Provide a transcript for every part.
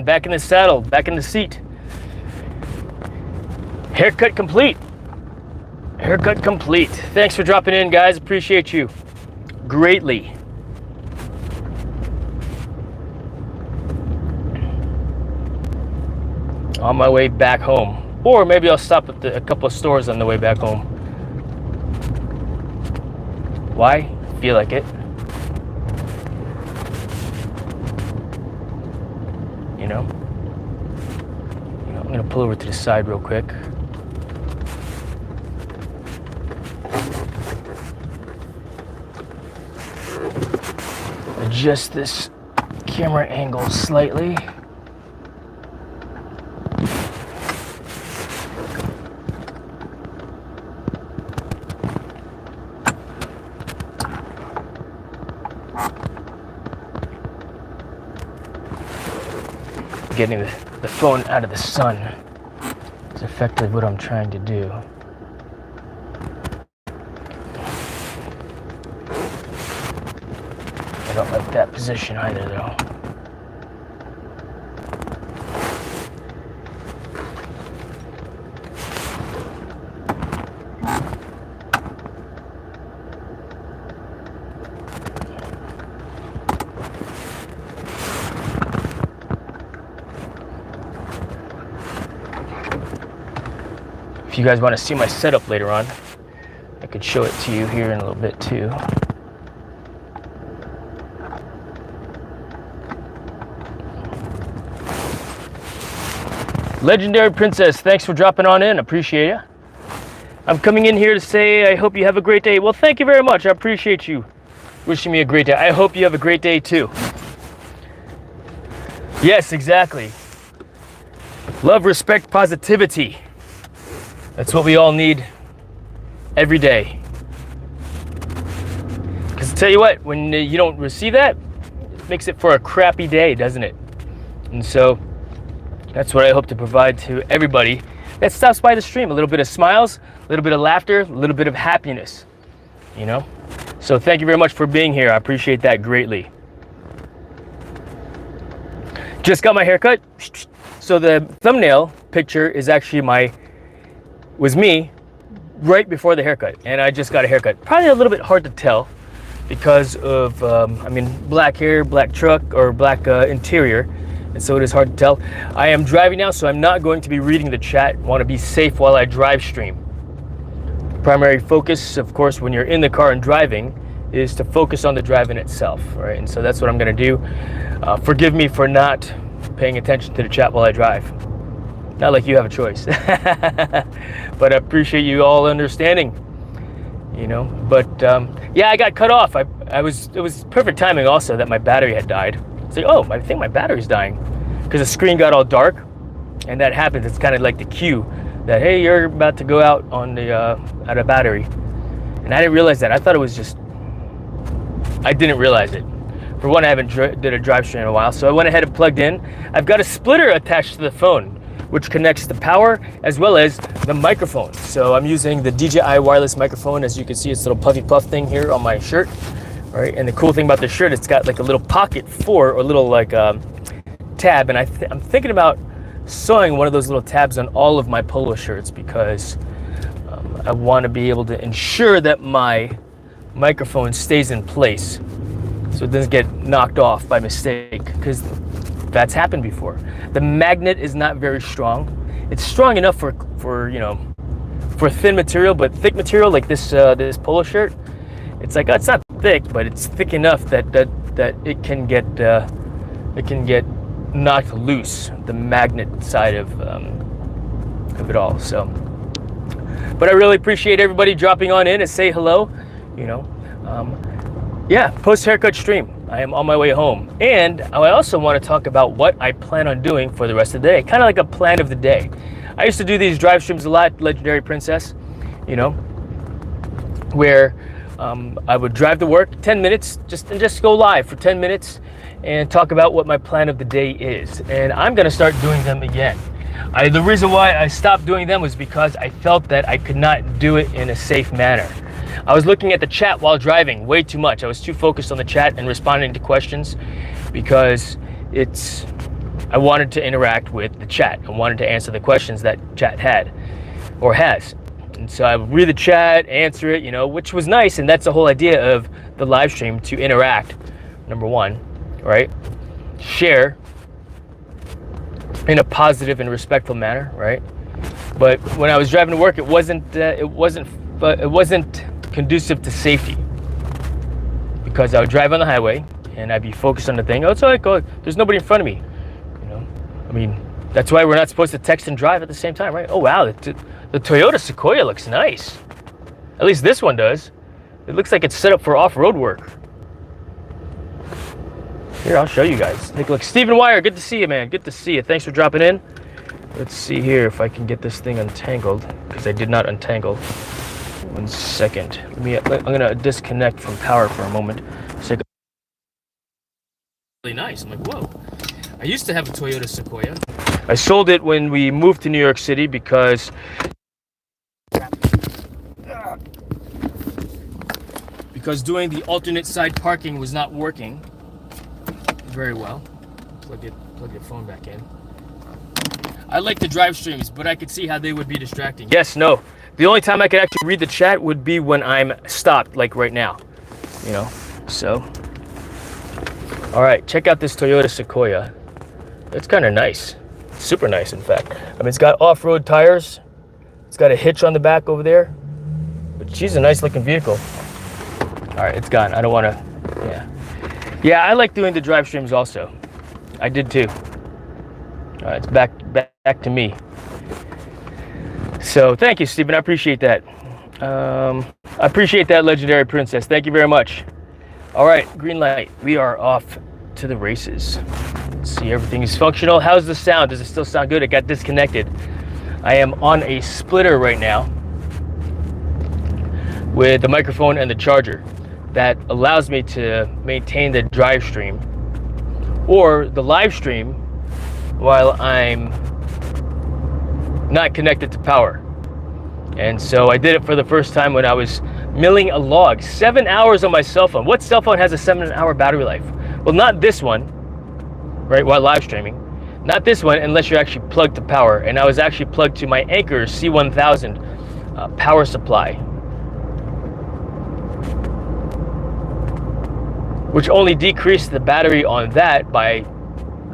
back in the saddle, back in the seat. Haircut complete. Haircut complete. Thanks for dropping in, guys. Appreciate you greatly. On my way back home. Or maybe I'll stop at a couple of stores on the way back home. Why? Feel like it. You know, I'm gonna pull over to the side real quick. Adjust this camera angle slightly. Getting the phone out of the sun is effectively what I'm trying to do. I don't like that position either, though. If you guys want to see my setup later on, I could show it to you here in a little bit too. Legendary Princess, thanks for dropping on in. Appreciate you. I'm coming in here to say I hope you have a great day. Well, thank you very much. I appreciate you wishing me a great day. I hope you have a great day too. Yes, exactly. Love, respect, positivity. That's what we all need every day. Because I tell you what, when you don't receive that, it makes it for a crappy day, doesn't it? And so that's what I hope to provide to everybody that stops by the stream. A little bit of smiles, a little bit of laughter, a little bit of happiness, you know? So thank you very much for being here. I appreciate that greatly. Just got my haircut. So the thumbnail picture is actually was me right before the haircut, and I just got a haircut. Probably a little bit hard to tell because of black hair, black truck, or black interior, and so it is hard to tell. I am driving now, so I'm not going to be reading the chat. Want to be safe while I drive stream. Primary focus, of course, when you're in the car and driving, is to focus on the driving itself, right? And so that's what I'm going to do. Forgive me for not paying attention to the chat while I drive. Not like you have a choice. But I appreciate you all understanding, you know. But yeah, I got cut off. It was perfect timing also that my battery had died. It's like, oh, I think my battery's dying, because the screen got all dark, and that happens. It's kind of like the cue that, hey, you're about to go out on the out of battery. And I didn't realize that. I thought it was just, I didn't realize it. For one, I haven't did a drive stream in a while, so I went ahead and plugged in. I've got a splitter attached to the phone, which connects the power as well as the microphone. So I'm using the DJI wireless microphone. As you can see, it's a little puffy puff thing here on my shirt. All right, and the cool thing about the shirt, it's got like a little pocket or a little like tab, and I'm thinking about sewing one of those little tabs on all of my polo shirts, because I want to be able to ensure that my microphone stays in place so it doesn't get knocked off by mistake, because that's happened before. The magnet is not very strong. It's strong enough for you know, for thin material, but thick material like this this polo shirt, it's like, it's not thick, but it's thick enough that it can get knocked loose, the magnet side of it all. So, but I really appreciate everybody dropping on in and say hello, you know. Yeah, post haircut stream. I am on my way home, and I also want to talk about what I plan on doing for the rest of the day, kind of like a plan of the day. I used to do these drive streams a lot, Legendary Princess, you know, where I would drive to work 10 minutes, just go live for 10 minutes and talk about what my plan of the day is. And I'm going to start doing them again. The reason why I stopped doing them was because I felt that I could not do it in a safe manner. I was looking at the chat while driving way too much. I was too focused on the chat and responding to questions, because it's I wanted to interact with the chat. I wanted to answer the questions that chat had or has. And so I would read the chat, answer it, which was nice. And that's the whole idea of the live stream, to interact, number one, right? Share in a positive and respectful manner, right? But when I was driving to work, it wasn't conducive to safety, because I would drive on the highway and I'd be focused on the thing. Oh, it's all right, go. There's nobody in front of me. I mean, that's why we're not supposed to text and drive at the same time, right? Oh wow, the Toyota Sequoia looks nice. At least this one does. It looks like it's set up for off-road work. Here, I'll show you guys. Take a look. Stephen Wire, good to see you, man. Good to see you. Thanks for dropping in. Let's see here if I can get this thing untangled, because I did not untangle. 1 second. I'm gonna disconnect from power for a moment. Really nice. I'm like, whoa. I used to have a Toyota Sequoia. I sold it when we moved to New York City because doing the alternate side parking was not working very well. Plug your phone back in. I like the drive streams, but I could see how they would be distracting. Yes, no. The only time I could actually read the chat would be when I'm stopped, like right now. So. All right, check out this Toyota Sequoia. It's kind of nice. Super nice, in fact. I mean, it's got off-road tires. It's got a hitch on the back over there. But she's a nice looking vehicle. All right, it's gone. I don't want to, yeah, I like doing the drive streams also. I did too. All right, it's back to me. So thank you, Stephen. I appreciate that. I appreciate that, Legendary Princess. Thank you very much. All right, green light. We are off to the races. Let's see, everything is functional. How's the sound? Does it still sound good? It got disconnected. I am on a splitter right now with the microphone and the charger. That allows me to maintain the drive stream or the live stream while I'm not connected to power. And so I did it for the first time when I was milling a log. 7 hours on my cell phone. What cell phone has a 7-hour battery life? Well, not this one, right, while live streaming. Not this one unless you're actually plugged to power. And I was actually plugged to my Anker C1000 power supply, which only decreased the battery on that by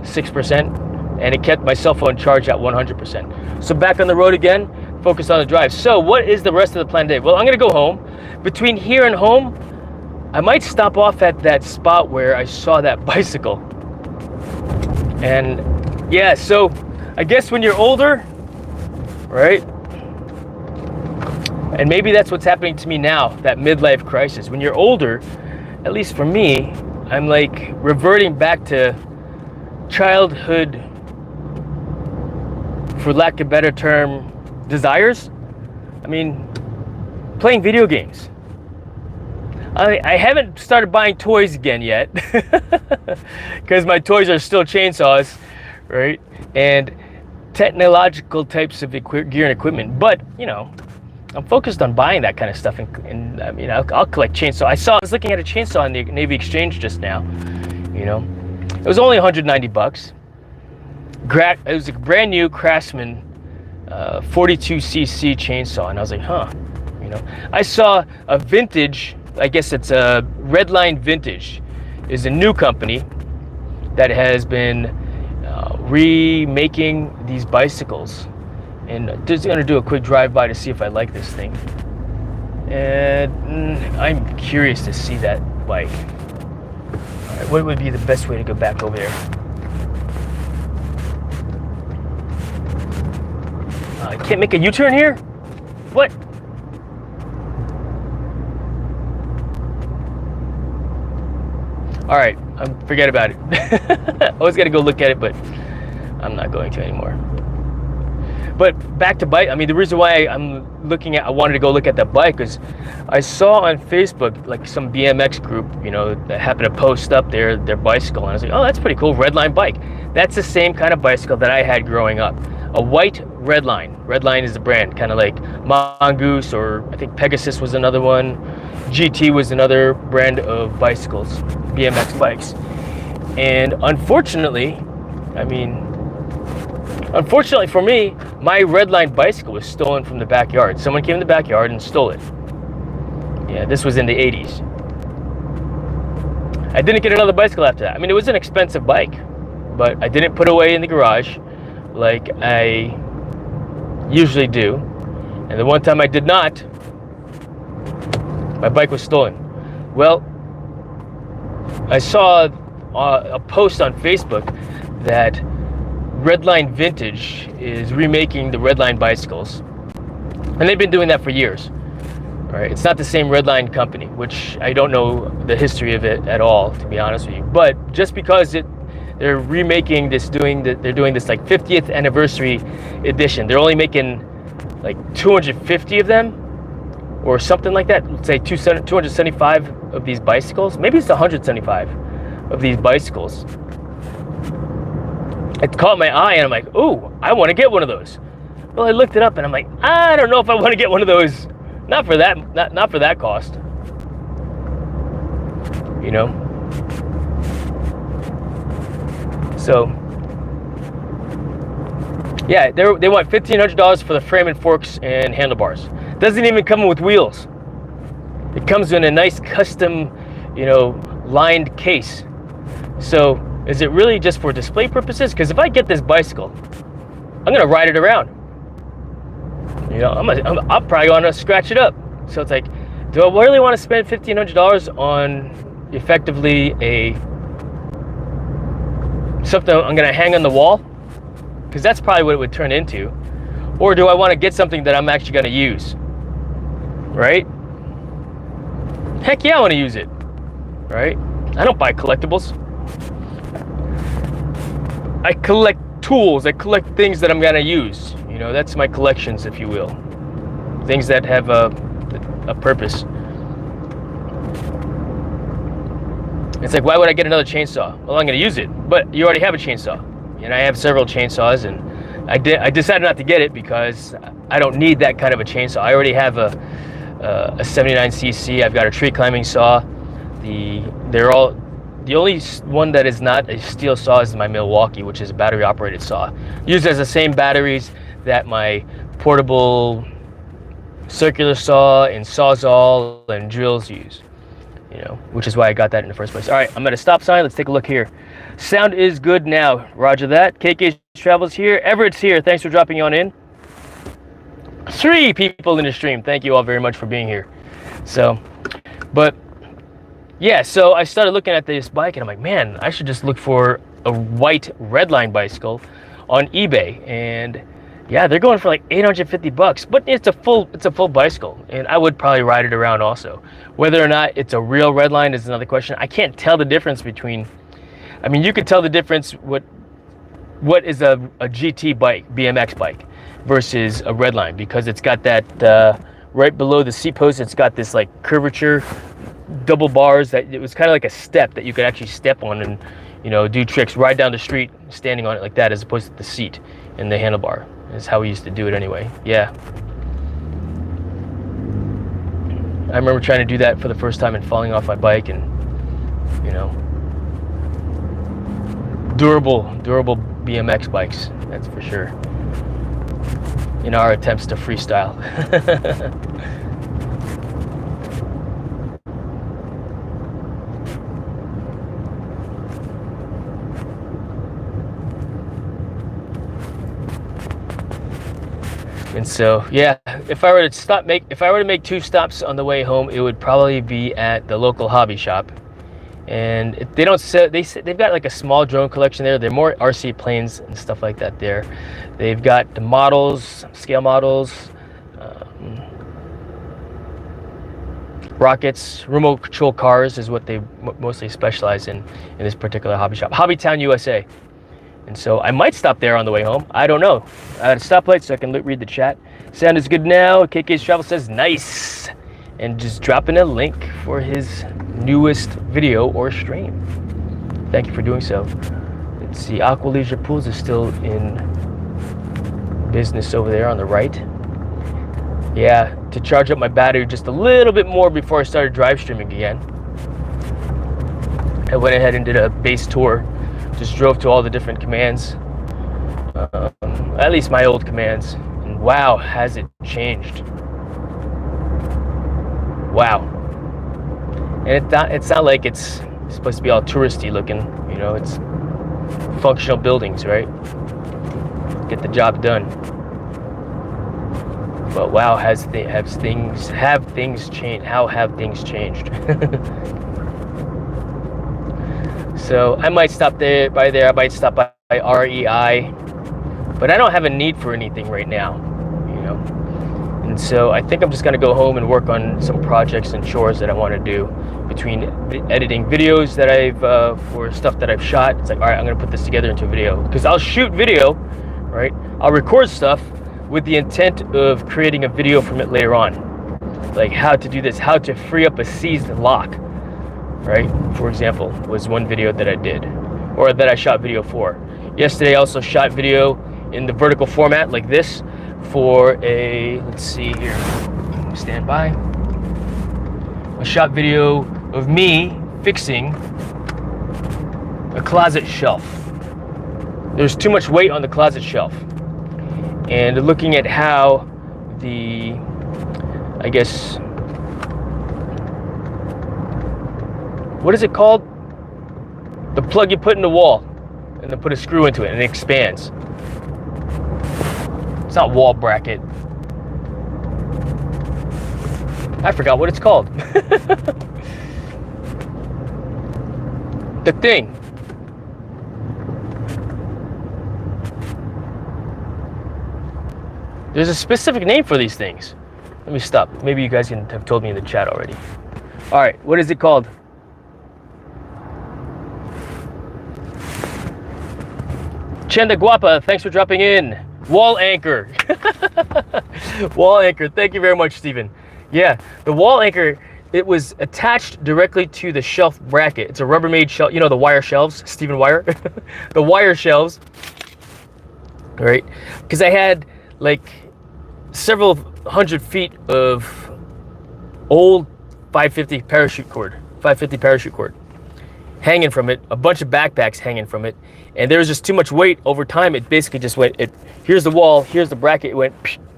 6%, and it kept my cell phone charged at 100%. So back on the road again, focused on the drive. So what is the rest of the plan today? Well, I'm gonna go home. Between here and home, I might stop off at that spot where I saw that bicycle. And yeah, so I guess when you're older, right? And maybe that's what's happening to me now, that midlife crisis. When you're older, at least for me, I'm like reverting back to childhood, for lack of a better term, desires. I mean, playing video games. I haven't started buying toys again yet because my toys are still chainsaws, right? And technological types of gear and equipment. But, I'm focused on buying that kind of stuff, and I mean, I'll collect chainsaw. I was looking at a chainsaw in the Navy Exchange just now. It was only 190 bucks. It was a brand new Craftsman 42cc chainsaw, and I was like, huh. I saw a vintage. I guess it's a Redline Vintage, is a new company that has been remaking these bicycles. And just gonna do a quick drive-by to see if I like this thing. And I'm curious to see that bike. All right, what would be the best way to go back over there? I can't make a U-turn here? What? All right, forget about it. I was gonna go look at it, but I'm not going to anymore. But back to bike. I mean, the reason why I wanted to go look at that bike is I saw on Facebook like some BMX group, that happened to post up their bicycle, and I was like, oh, that's pretty cool, Redline bike. That's the same kind of bicycle that I had growing up. A white Redline. Redline is the brand, kind of like Mongoose, or I think Pegasus was another one. GT was another brand of bicycles, BMX bikes. And unfortunately, I mean, unfortunately for me, my Redline bicycle was stolen from the backyard. Someone came in the backyard and stole it. Yeah, this was in the 80s. I didn't get another bicycle after that. I mean, it was an expensive bike, but I didn't put it away in the garage like I usually do. And the one time I did not, my bike was stolen. Well, I saw a post on Facebook that Redline Vintage is remaking the Redline bicycles, and they've been doing that for years. Right? It's not the same Redline company, which I don't know the history of it at all, to be honest with you. But just because they're remaking this, they're doing this like 50th anniversary edition. They're only making like 250 of them, or something like that. Let's say 275 of these bicycles. Maybe it's 175 of these bicycles. It caught my eye, and I'm like, "Ooh, I want to get one of those." Well, I looked it up, and I'm like, I don't know if I want to get one of those. Not for that. Not for that cost. You know. So, yeah, they want $1,500 for the frame and forks and handlebars. Doesn't even come with wheels. It comes in a nice custom, lined case. So, is it really just for display purposes? Because if I get this bicycle, I'm gonna ride it around. I'm probably gonna scratch it up. So it's like, do I really want to spend $1,500 on effectively something I'm gonna hang on the wall? Because that's probably what it would turn into. Or do I want to get something that I'm actually gonna use? Right? Heck yeah, I want to use it. Right? I don't buy collectibles. I collect tools. I collect things that I'm gonna use. That's my collections, if you will. Things that have a purpose. It's like, why would I get another chainsaw? Well, I'm gonna use it, but you already have a chainsaw. And I have several chainsaws, and I decided not to get it because I don't need that kind of a chainsaw. I already have a 79cc. I've got a tree climbing saw. The only one that is not a steel saw is my Milwaukee, which is a battery operated saw. Used as the same batteries that my portable circular saw and Sawzall and drills use. Which is why I got that in the first place. All right, I'm at a stop sign. Let's take a look here. Sound is good now. Roger that. KK Travels here. Everett's here. Thanks for dropping on in. 3 people in the stream. Thank you all very much for being here. So, but yeah, so I started looking at this bike, and I'm like, man, I should just look for a white Redline bicycle on eBay. And yeah, they're going for like $850, but it's a full bicycle, and I would probably ride it around also. Whether or not it's a real Redline is another question. I can't tell the difference between. I mean, you could tell the difference what is a GT bike, BMX bike, versus a Redline, because it's got that right below the seat post. It's got this like curvature, double bars that it was kind of like a step that you could actually step on and do tricks, ride down the street standing on it like that, as opposed to the seat and the handlebar. Is how we used to do it anyway. Yeah. I remember trying to do that for the first time and falling off my bike, and durable BMX bikes, that's for sure, in our attempts to freestyle. And so, yeah, if I were to make 2 stops on the way home, it would probably be at the local hobby shop. And they don't sell. They've got like a small drone collection there. They're more RC planes and stuff like that there. They've got the models, scale models, rockets, remote control cars is what they mostly specialize in this particular hobby shop, Hobbytown USA. And so I might stop there on the way home. I don't know. I had a stoplight so I can read the chat. Sound is good now. KK's Travel says nice. And just dropping a link for his newest video or stream. Thank you for doing so. Let's see. Aqua Leisure Pools is still in business over there on the right. Yeah, to charge up my battery just a little bit more before I started drive streaming again, I went ahead and did a base tour Just drove to all the different commands, at least my old commands, and wow, has it changed. Wow. And it's not like it's supposed to be all touristy looking, you know, it's functional buildings, right? Get the job done. But wow, have things changed? How have things changed? So I might stop by there. I might stop by REI, but I don't have a need for anything right now, you know. And so I think I'm just gonna go home and work on some projects and chores that I want to do between editing videos that for stuff that I've shot. It's like, all right, I'm gonna put this together into a video, because I'll shoot video, right? I'll record stuff with the intent of creating a video from it later on, like how to do this, how to free up a seized lock, right? For example, was one video that I did, or that I shot video for. Yesterday I also shot video in the vertical format like this for a, let's see here, stand by. I shot video of me fixing a closet shelf. There's too much weight on the closet shelf. And looking at how the, I guess, what is it called? The plug you put in the wall and then put a screw into it and it expands. It's not wall bracket. I forgot what it's called. The thing. There's a specific name for these things. Let me stop. Maybe you guys can have told me in the chat already. All right, what is it called? Chenda Guapa, thanks for dropping in. Wall anchor. Wall anchor, thank you very much, Stephen. Yeah, the wall anchor, it was attached directly to the shelf bracket. It's a Rubbermaid shelf, you know, the wire shelves, Stephen Wire. The wire shelves, right? Because I had like several hundred feet of old 550 parachute cord hanging from it, a bunch of backpacks hanging from it, and there was just too much weight. Over time, it basically just went, here's the wall, here's the bracket, it went,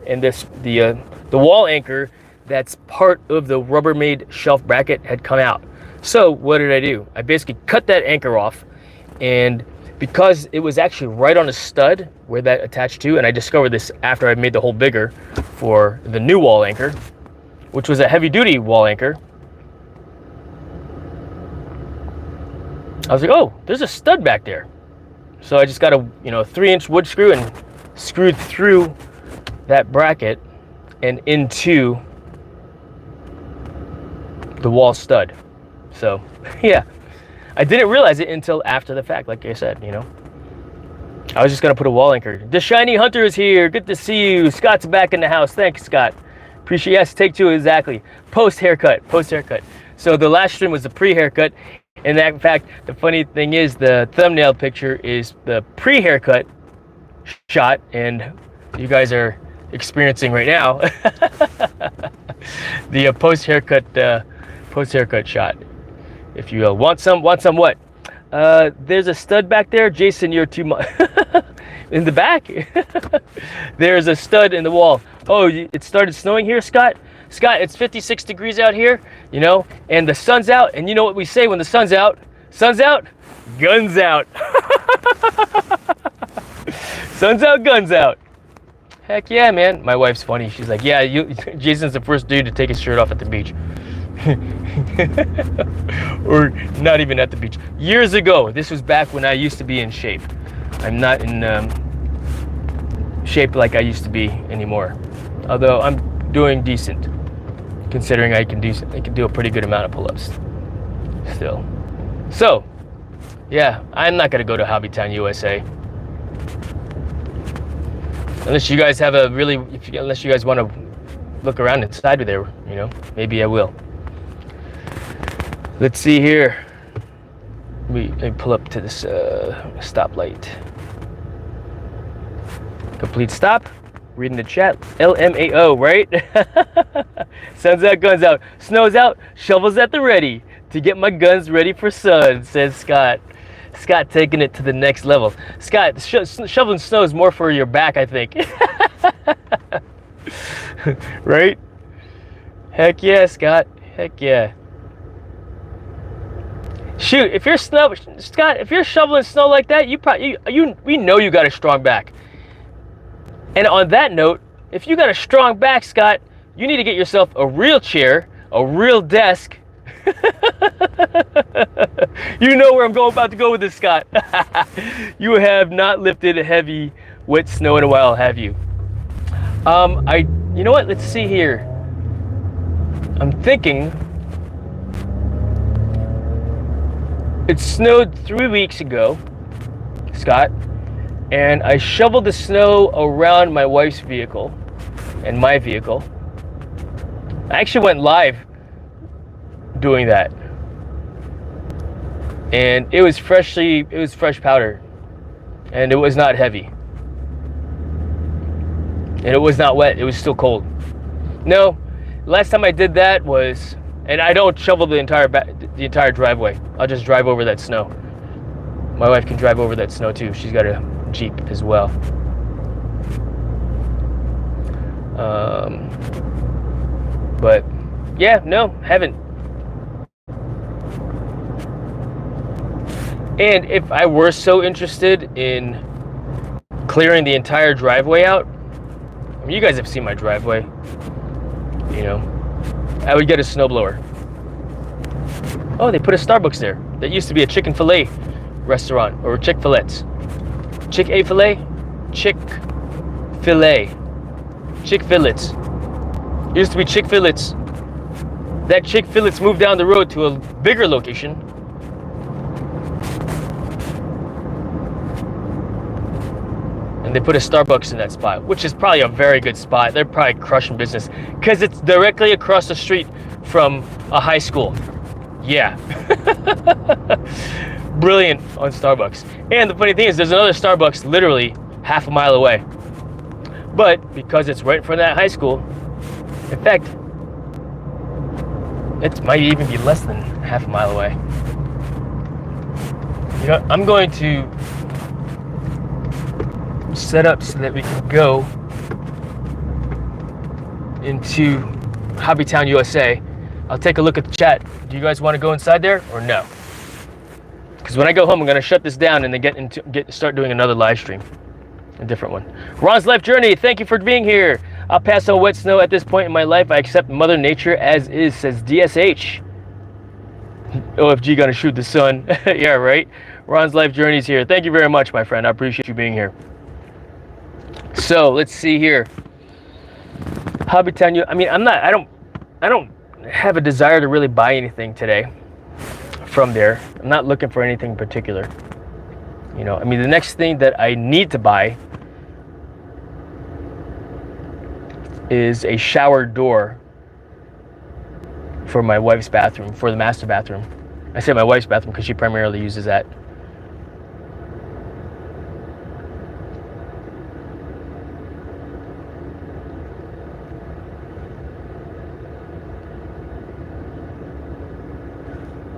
and the wall anchor that's part of the Rubbermaid shelf bracket had come out. So what did I do? I basically cut that anchor off, and because it was actually right on a stud where that attached to, and I discovered this after I made the hole bigger for the new wall anchor, which was a heavy duty wall anchor. I was like, oh, there's a stud back there. So I just got a 3-inch wood screw and screwed through that bracket and into the wall stud. So yeah, I didn't realize it until after the fact, like I said, you know. I was just gonna put a wall anchor. The Shiny Hunter is here. Good to see you. Scott's back in the house. Thanks, Scott. Appreciate. Yes, take two, exactly. Post haircut. So the last stream was the pre-haircut. And in fact, the funny thing is the thumbnail picture is the pre-haircut shot, and you guys are experiencing right now the post-haircut shot. If you want some what? There's a stud back there. Jason, you're too much. In the back, there's a stud in the wall. Oh, it started snowing here, Scott? Scott, it's 56 degrees out here, you know, and the sun's out. And you know what we say when the sun's out? Sun's out, guns out. Sun's out, guns out. Heck yeah, man. My wife's funny. She's like, yeah, Jason's the first dude to take his shirt off at the beach. Or not even at the beach. Years ago, this was back when I used to be in shape. I'm not in shape like I used to be anymore. Although I'm doing decent, considering I can do a pretty good amount of pull-ups still. So, yeah, I'm not gonna go to Hobbytown, USA. Unless you guys have unless you guys want to look around inside of there, you know, maybe I will. Let's see here. Let me pull up to this stoplight. Complete stop. Reading the chat. LMAO, right? Sun's out, guns out. Snow's out, shovels at the ready to get my guns ready for sun, says Scott. Scott taking it to the next level. Scott, shoveling snow is more for your back, I think. Right? Heck yeah, Scott. Heck yeah. Shoot, if you're Scott, if you're shoveling snow like that, we know you got a strong back. And on that note, if you got a strong back, Scott, you need to get yourself a real chair, a real desk. You know where I'm about to go with this, Scott. You have not lifted heavy, wet snow in a while, have you? You know what? Let's see here. I'm thinking it snowed 3 weeks ago, Scott, and I shoveled the snow around my wife's vehicle and my vehicle. I actually went live doing that, and it was fresh powder, and it was not heavy, and it was not wet. It was still cold. No, last time I did that was, and I don't shovel the entire driveway. I'll just drive over that snow. My wife can drive over that snow too. She's got a Jeep as well. But yeah, no, haven't. And if I were so interested in clearing the entire driveway out, I mean, you guys have seen my driveway, you know, I would get a snowblower. Oh, they put a Starbucks there. That used to be a Chick-fil-A restaurant, or Chick-fil-E's. Chick-fil-A? Chick-fil-A. Chick-fil-E's. Used to be Chick-fil-E's. That Chick-fil-E's moved down the road to a bigger location. And they put a Starbucks in that spot, which is probably a very good spot. They're probably crushing business because it's directly across the street from a high school. Yeah. Brilliant on Starbucks. And the funny thing is, there's another Starbucks literally half a mile away. But because it's right in front of that high school, in fact, it might even be less than half a mile away. You know, I'm going to set up so that we can go into Hobbytown, USA. I'll take a look at the chat. Do you guys want to go inside there or no? Because when I go home, I'm going to shut this down and then start doing another live stream, a different one. Ron's Life Journey, thank you for being here. I'll pass on wet snow at this point in my life. I accept Mother Nature as is, says DSH. OFG gonna shoot the sun. Yeah, right. Ron's Life Journey's here. Thank you very much, my friend. I appreciate you being here. So let's see here. Hobbytown. I mean, I don't have a desire to really buy anything today from there. I'm not looking for anything in particular. You know, I mean, the next thing that I need to buy is a shower door for my wife's bathroom, for the master bathroom. I say my wife's bathroom because she primarily uses that.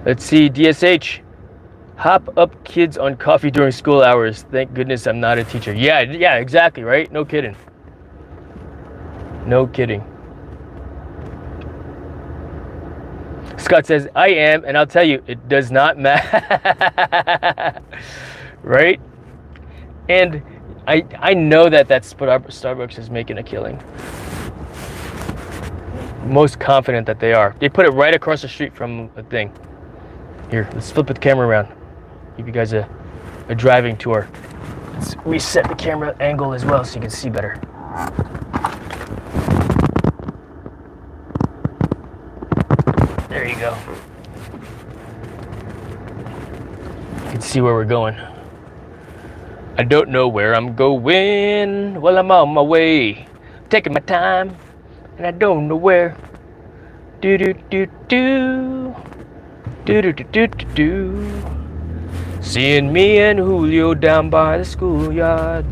Let's see, DSH. Hop up kids on coffee during school hours. Thank goodness I'm not a teacher. Yeah, exactly, right? No kidding. No kidding. Scott says, I am, and I'll tell you, it does not matter. Right? And I know that Starbucks is making a killing. Most confident that they are. They put it right across the street from the thing. Here, let's flip the camera around. Give you guys a driving tour. Let's reset the camera angle as well so you can see better. There you go. You can see where we're going. I don't know where I'm going. Well, I'm on my way. Taking my time, and I don't know where. Do do do do. Do do do do do do. Seeing me and Julio down by the schoolyard.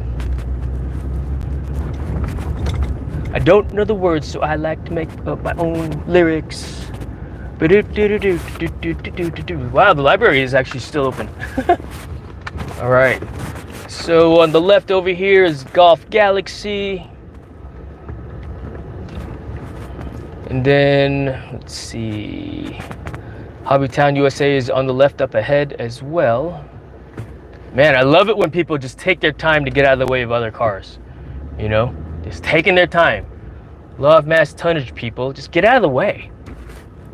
I don't know the words, so I like to make up my own lyrics. Wow, the library is actually still open. All right. So on the left over here is Golf Galaxy. And then, let's see, Hobbytown USA is on the left up ahead as well. Man, I love it when people just take their time to get out of the way of other cars. You know, just taking their time. Love mass tonnage, people. Just get out of the way.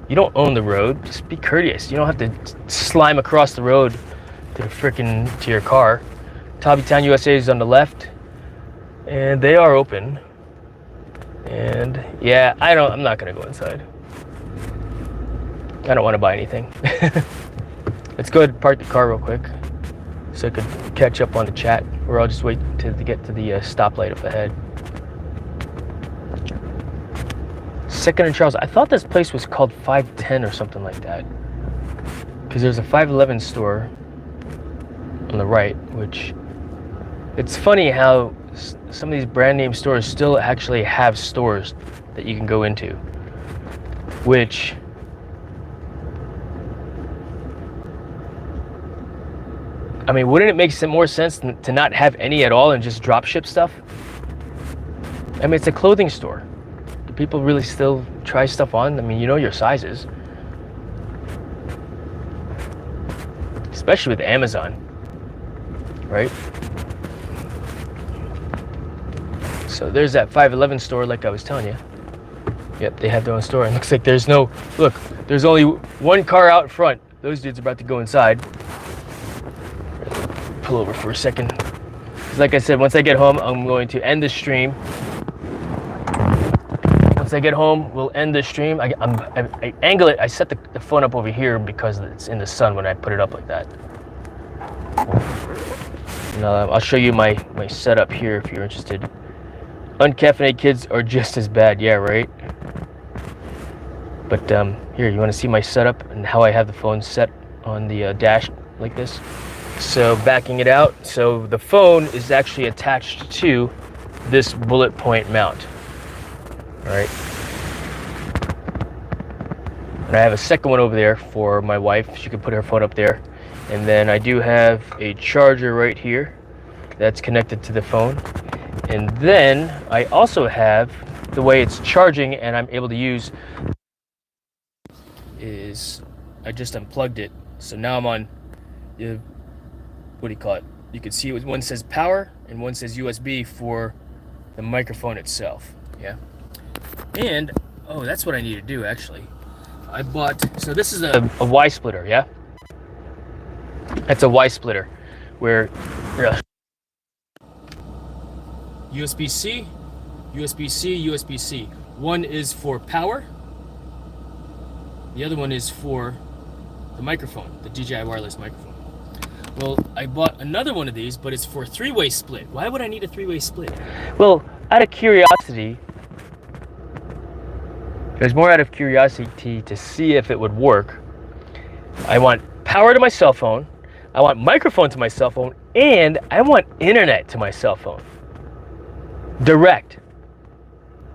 You don't own the road. Just be courteous. You don't have to slime across the road to your car. Hobbytown USA is on the left, and they are open. And yeah, I'm not gonna go inside. I don't want to buy anything. Let's go ahead and park the car real quick so I could catch up on the chat, or I'll just wait to get to the stoplight up ahead. 2nd and Charles. I thought this place was called 510 or something like that, because there's a 511 store on the right, which it's funny how some of these brand name stores still actually have stores that you can go into, which I mean, wouldn't it make some more sense to not have any at all and just drop ship stuff? I mean, it's a clothing store. Do people really still try stuff on? I mean, you know your sizes. Especially with Amazon, right? So there's that 511 store like I was telling you. Yep, they have their own store. And looks like there's only one car out front. Those dudes are about to go inside. Pull over for a second. Like I said, once I get home, I'm going to end the stream. Once I get home, we'll end the stream. I angle it. I set the phone up over here because it's in the sun when I put it up like that. And, I'll show you my setup here if you're interested. Uncaffeinated kids are just as bad. Yeah, right? But here, you want to see my setup and how I have the phone set on the dash like this? So backing it out, so the phone is actually attached to this bullet point mount. All right. And I have a second one over there for my wife. She can put her phone up there. And then I do have a charger right here that's connected to the phone. And then I also have the way it's charging and I'm able to use is I just unplugged it. So now I'm on the, what do you call it? You can see one says power and one says USB for the microphone itself. Yeah. And, oh, that's what I need to do actually. I bought, so this is a Y splitter, yeah? That's a Y splitter where USB-C, USB-C, USB-C. One is for power. The other one is for the microphone, the DJI wireless microphone. Well, I bought another one of these, but it's for a 3-way split. Why would I need a 3-way split? Well, out of curiosity, there's more out of curiosity to see if it would work. I want power to my cell phone, I want microphone to my cell phone, and I want internet to my cell phone. Direct.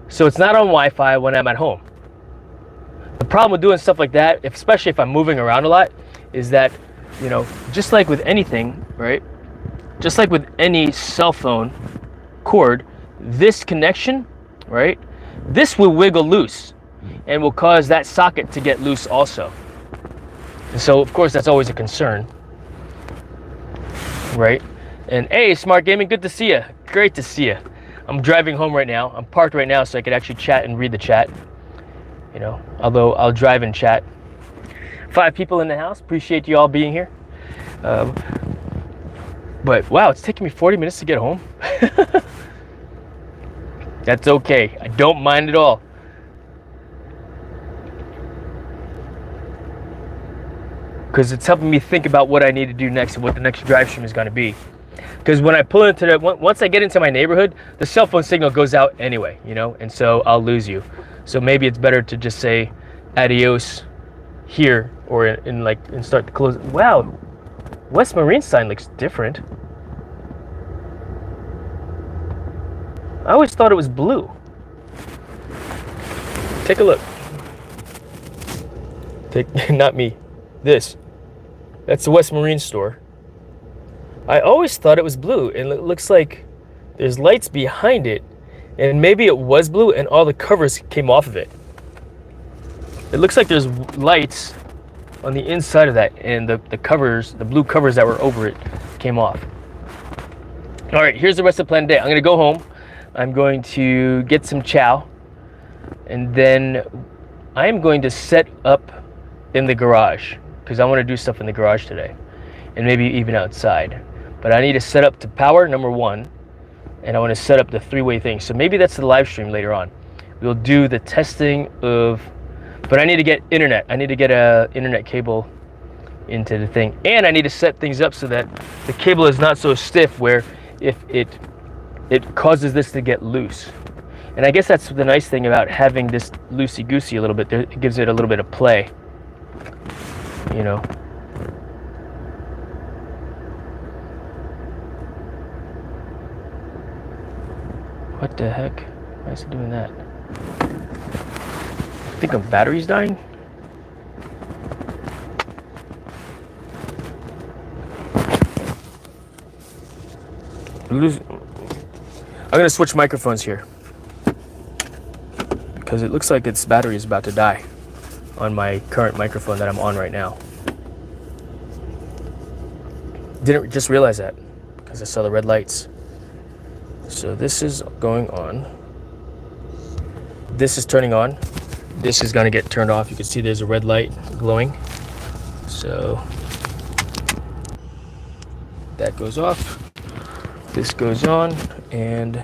So it's not on Wi-Fi when I'm at home. The problem with doing stuff like that, especially if I'm moving around a lot, is that, you know, just like with anything, right? Just like with any cell phone cord, this connection, right? This will wiggle loose and will cause that socket to get loose also. And so, of course, that's always a concern, right? And hey, Smart Gaming, good to see you. Great to see you. I'm driving home right now. I'm parked right now so I could actually chat and read the chat. You know, although I'll drive and chat. 5 people in the house. Appreciate you all being here. But wow, it's taking me 40 minutes to get home. That's okay. I don't mind at all. Because it's helping me think about what I need to do next and what the next drive stream is going to be. Because when I pull into the, once I get into my neighborhood, the cell phone signal goes out anyway, you know, and so I'll lose you. So maybe it's better to just say adios here or and start to close. Wow, West Marine sign looks different. I always thought it was blue. Take a look. Not me. This. That's the West Marine store. I always thought it was blue, and it looks like there's lights behind it, and maybe it was blue and all the covers came off of it. It looks like there's lights on the inside of that, and the covers, the blue covers that were over it, came off. All right, here's the rest of the plan today. I'm gonna go home. I'm going to get some chow, and then I am going to set up in the garage because I want to do stuff in the garage today, and maybe even outside. But I need to set up to power, number one, and I want to set up the three-way thing. So maybe that's the live stream later on. We'll do the testing of, but I need to get internet. I need to get a internet cable into the thing, and I need to set things up so that the cable is not so stiff where if it causes this to get loose. And I guess that's the nice thing about having this loosey-goosey a little bit. It gives it a little bit of play, you know. What the heck? Why is it doing that? I think the battery's dying. I'm gonna switch microphones here because it looks like its battery is about to die on my current microphone that I'm on right now. Didn't just realize that because I saw the red lights. So this is going on. This is turning on. This is gonna get turned off. You can see there's a red light glowing. So that goes off. This goes on, and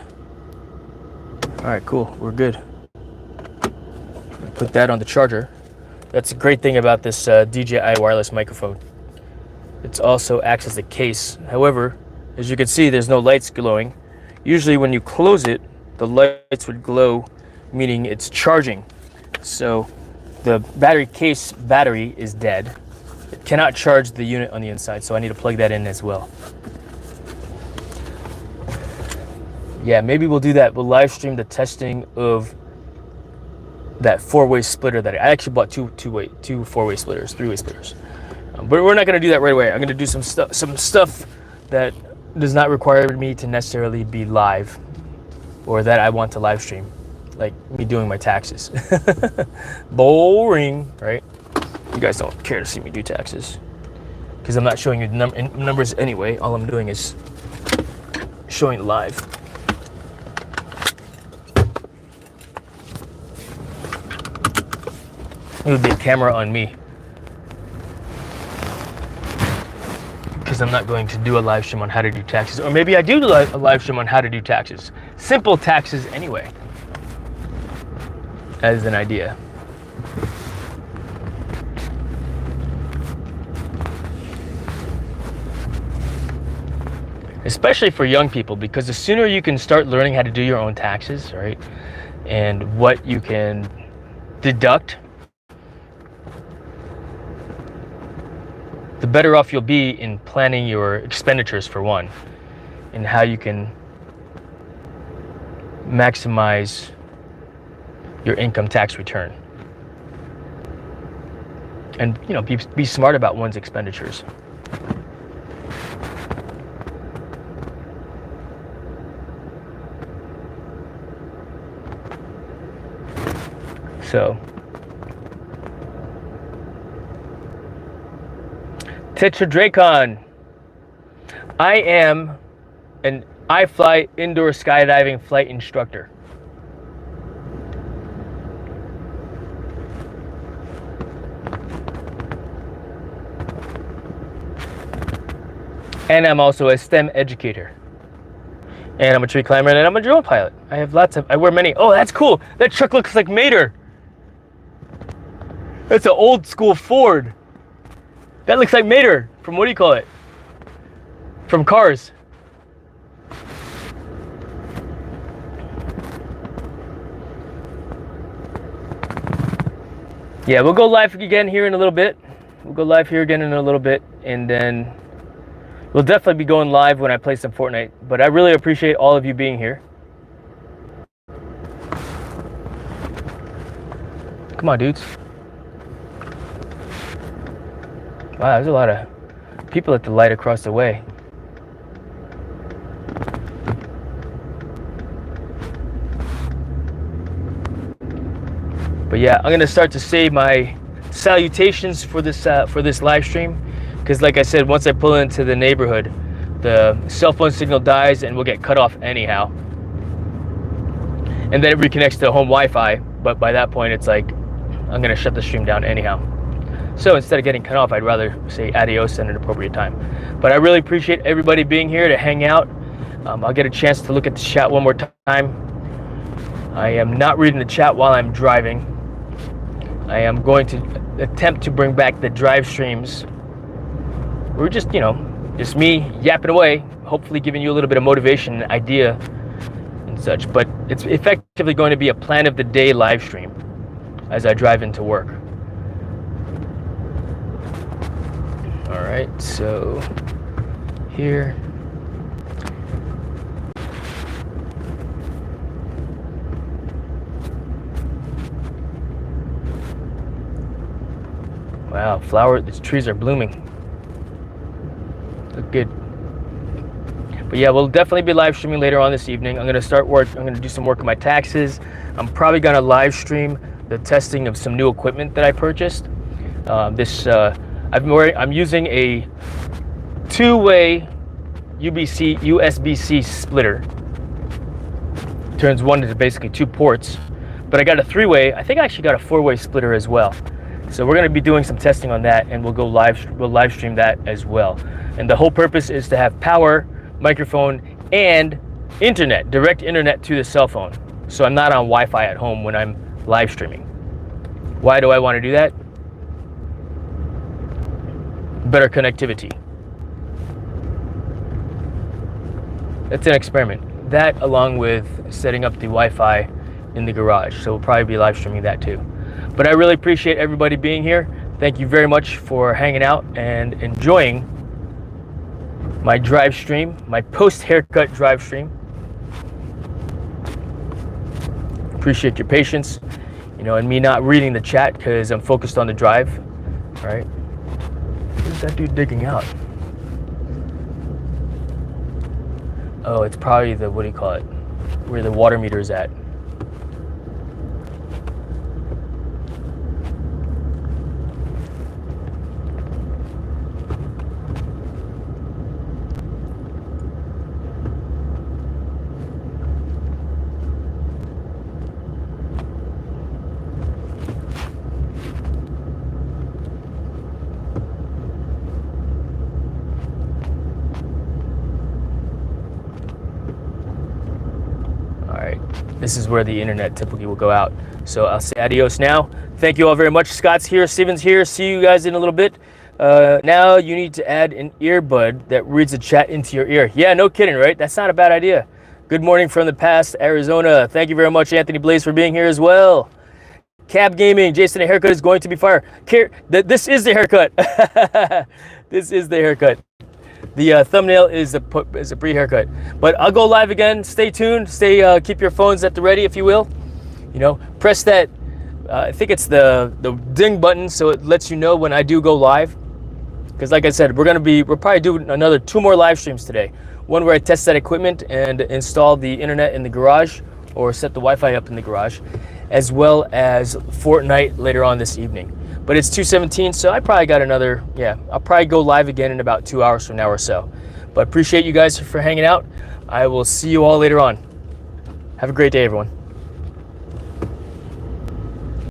all right, cool, we're good. Put that on the charger. That's a great thing about this DJI wireless microphone. It also acts as a case. However, as you can see, there's no lights glowing. Usually when you close it, the lights would glow, meaning it's charging. So the battery case battery is dead. It cannot charge the unit on the inside, so I need to plug that in as well. Yeah, maybe we'll do that. We'll live stream the testing of that four-way splitter that I actually bought two four-way splitters, three-way splitters. But we're not gonna do that right away. I'm gonna do some stuff that does not require me to necessarily be live, or that I want to live stream, like me doing my taxes. Boring, right? You guys don't care to see me do taxes because I'm not showing you numbers anyway. All I'm doing is showing live. It would be a camera on me because I'm not going to do a live stream on how to do taxes, or maybe I do a live stream on how to do taxes, simple taxes anyway, as an idea. Especially for young people, because the sooner you can start learning how to do your own taxes, right, and what you can deduct, the better off you'll be in planning your expenditures, for one, and how you can maximize your income tax return. And, you know, be smart about one's expenditures. So, Tetradracon, I am an iFly indoor skydiving flight instructor. And I'm also a STEM educator. And I'm a tree climber, and I'm a drone pilot. I wear many. Oh, that's cool. That truck looks like Mater. That's an old school Ford. That looks like Mater from, what do you call it? From Cars. Yeah, we'll go live again here in a little bit. And then we'll definitely be going live when I play some Fortnite. But I really appreciate all of you being here. Come on, dudes. Wow, there's a lot of people at the light across the way. But yeah, I'm gonna start to say my salutations for this live stream, because like I said, once I pull into the neighborhood, the cell phone signal dies and we'll get cut off anyhow, and then it reconnects to home Wi-Fi. But by that point, it's like I'm gonna shut the stream down anyhow. So instead of getting cut off, I'd rather say adios at an appropriate time. But I really appreciate everybody being here to hang out. I'll get a chance to look at the chat one more time. I am not reading the chat while I'm driving. I am going to attempt to bring back the drive streams. We're just, just me yapping away, hopefully giving you a little bit of motivation and idea and such. But it's effectively going to be a plan of the day live stream as I drive into work. All right, so here. Wow, these trees are blooming. Look good. But yeah, we'll definitely be live streaming later on this evening. I'm gonna start work. I'm gonna do some work on my taxes. I'm probably gonna live stream the testing of some new equipment that I purchased. I'm using a two-way USB-C splitter. Turns one into basically two ports. But I got a three-way. I think I actually got a four-way splitter as well. So we're going to be doing some testing on that, and we'll live stream that as well. And the whole purpose is to have power, microphone, and internet, direct internet to the cell phone. So I'm not on Wi-Fi at home when I'm live streaming. Why do I want to do that? Better connectivity. It's an experiment. That along with setting up the Wi-Fi in the garage. So we'll probably be live streaming that too. But I really appreciate everybody being here. Thank you very much for hanging out and enjoying my drive stream, my post-haircut drive stream. Appreciate your patience, and me not reading the chat because I'm focused on the drive. All right. Who's that dude digging out? Oh, it's probably the, where the water meter is at. This is where the internet typically will go out. So I'll say adios now. Thank you all very much. Scott's here, Steven's here. See you guys in a little bit. Now you need to add an earbud that reads the chat into your ear. Yeah, no kidding, right? That's not a bad idea. Good morning from the past, Arizona. Thank you very much, Anthony Blaze, for being here as well. Cab Gaming, Jason, the haircut is going to be fire. This is the haircut. This is the haircut. The thumbnail is a pre-haircut. But I'll go live again. Stay tuned. Keep your phones at the ready, if you will. Press that. I think it's the ding button, so it lets you know when I do go live. Because like I said, we're probably doing another 2 more live streams today. One where I test that equipment and install the internet in the garage, or set the Wi-Fi up in the garage, as well as Fortnite later on this evening. But it's 2:17, so I probably got another, I'll probably go live again in about 2 hours from now or so. But appreciate you guys for hanging out. I will see you all later on. Have a great day, everyone.